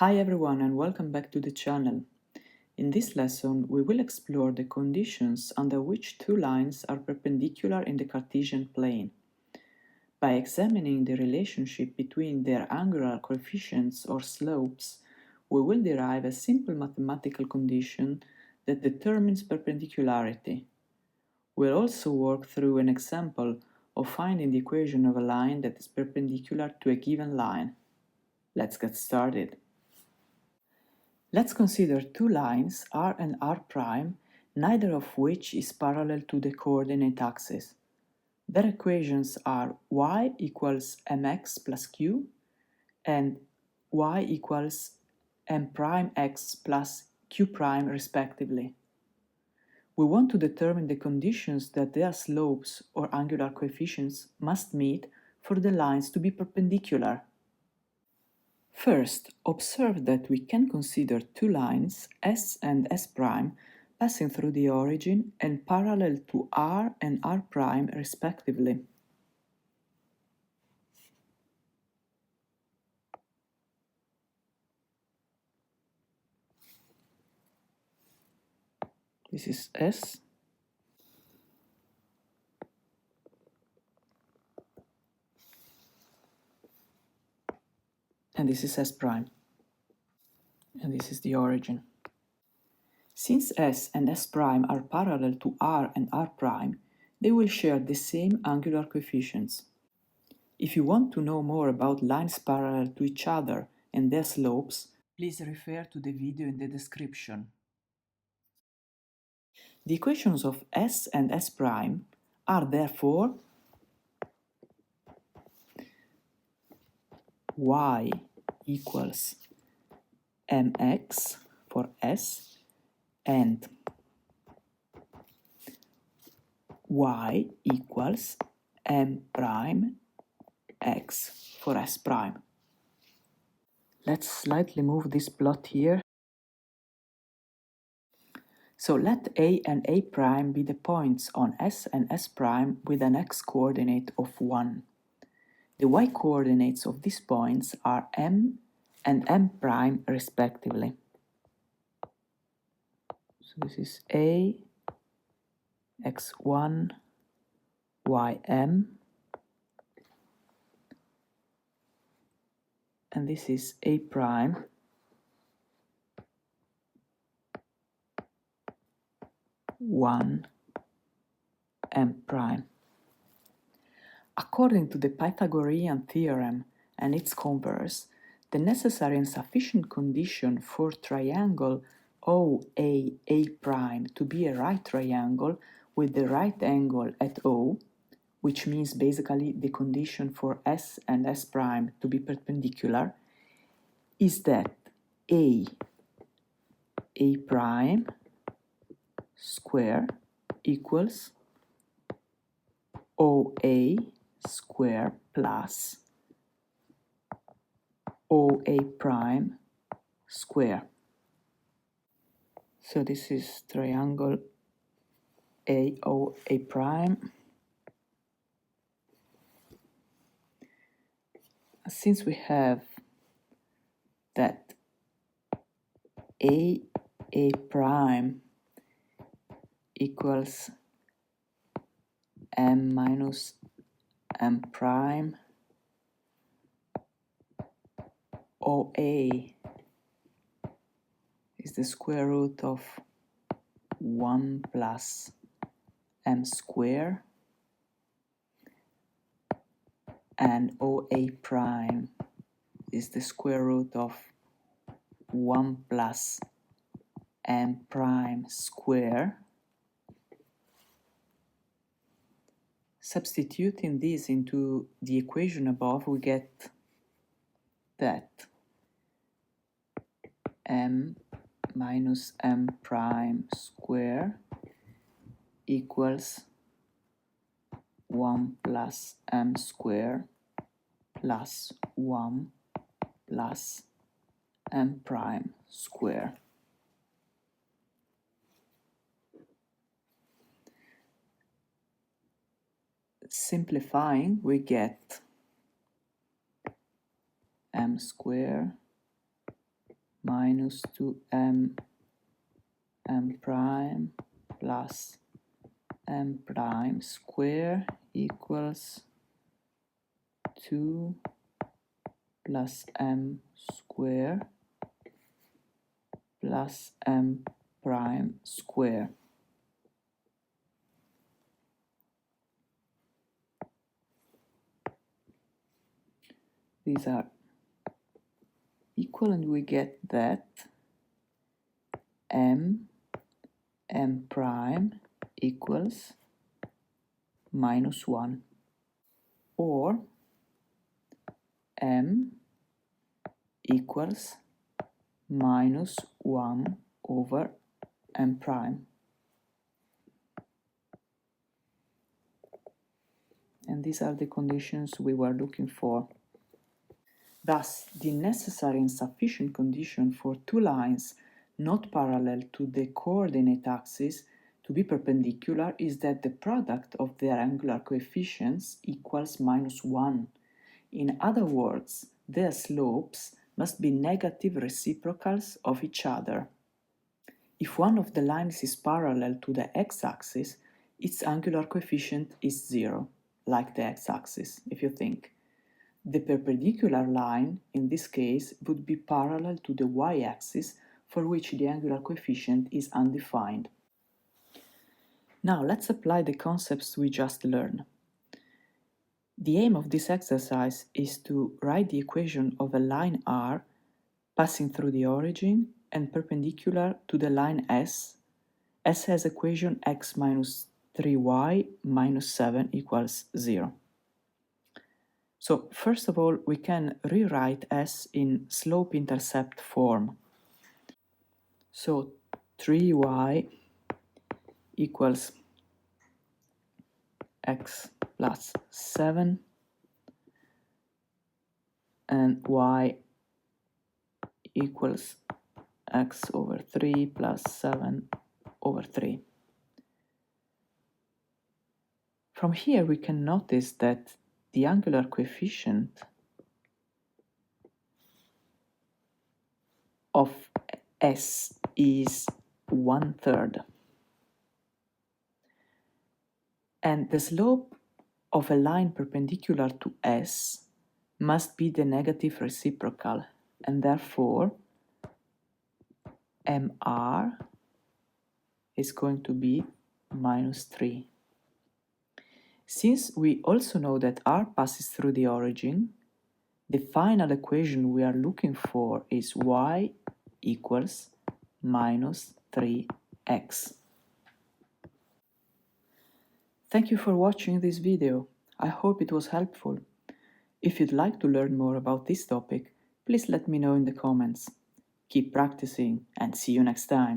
Hi everyone and welcome back to the channel. In this lesson we will explore the conditions under which two lines are perpendicular in the Cartesian plane. By examining the relationship between their angular coefficients or slopes, we will derive a simple mathematical condition that determines perpendicularity. We'll also work through an example of finding the equation of a line that is perpendicular to a given line. Let's get started. Let's consider two lines r and r', neither of which is parallel to the coordinate axis. Their equations are y equals mx plus q and y equals m'x plus q' respectively. We want to determine the conditions that their slopes or angular coefficients must meet for the lines to be perpendicular. First, observe that we can consider two lines, S and S', passing through the origin and parallel to R and R' respectively. This is S. And this is S'. And this is the origin. Since S and S' are parallel to R and R', they will share the same angular coefficients. If you want to know more about lines parallel to each other and their slopes, please refer to the video in the description. The equations of S and S' are therefore y equals mx for S and y equals m'x for S'. Let's slightly move this plot here. So let A and A' be the points on S and S' with an x-coordinate of 1. The y-coordinates of these points are M and M' respectively. So this is A, x1, ym, and this is A', 1, M'. According to the Pythagorean theorem and its converse, the necessary and sufficient condition for triangle OAA' to be a right triangle with the right angle at O, which means basically the condition for S and S' to be perpendicular, is that A' square equals OA square plus OA' square. So this is triangle AOA'. Since we have that AA' equals M minus M', OA is the square root of 1 plus M square, and OA' is the square root of 1 plus M' square. Substituting this into the equation above, we get that M minus M' square equals 1 plus M square plus 1 plus M' square. Simplifying, we get M square minus 2m m prime plus m prime square equals 2 plus m square plus m prime square. These are equal, and we get that m prime equals minus 1, or m equals minus 1 over m prime. And these are the conditions we were looking for. Thus, the necessary and sufficient condition for two lines not parallel to the coordinate axis to be perpendicular is that the product of their angular coefficients equals minus 1. In other words, their slopes must be negative reciprocals of each other. If one of the lines is parallel to the x-axis, its angular coefficient is 0, like the x-axis, if you think. The perpendicular line, in this case, would be parallel to the y-axis, for which the angular coefficient is undefined. Now let's apply the concepts we just learned. The aim of this exercise is to write the equation of a line R passing through the origin and perpendicular to the line S has equation x minus 3y minus 7 equals 0. So first of all, we can rewrite S in slope-intercept form. So 3y equals x plus 7, and y equals x over 3 plus 7 over 3. From here we can notice that the angular coefficient of S is 1/3. And the slope of a line perpendicular to S must be the negative reciprocal, and therefore MR is going to be minus 3. Since we also know that R passes through the origin, the final equation we are looking for is y equals minus 3x. Thank you for watching this video. I hope it was helpful. If you'd like to learn more about this topic, please let me know in the comments. Keep practicing and see you next time.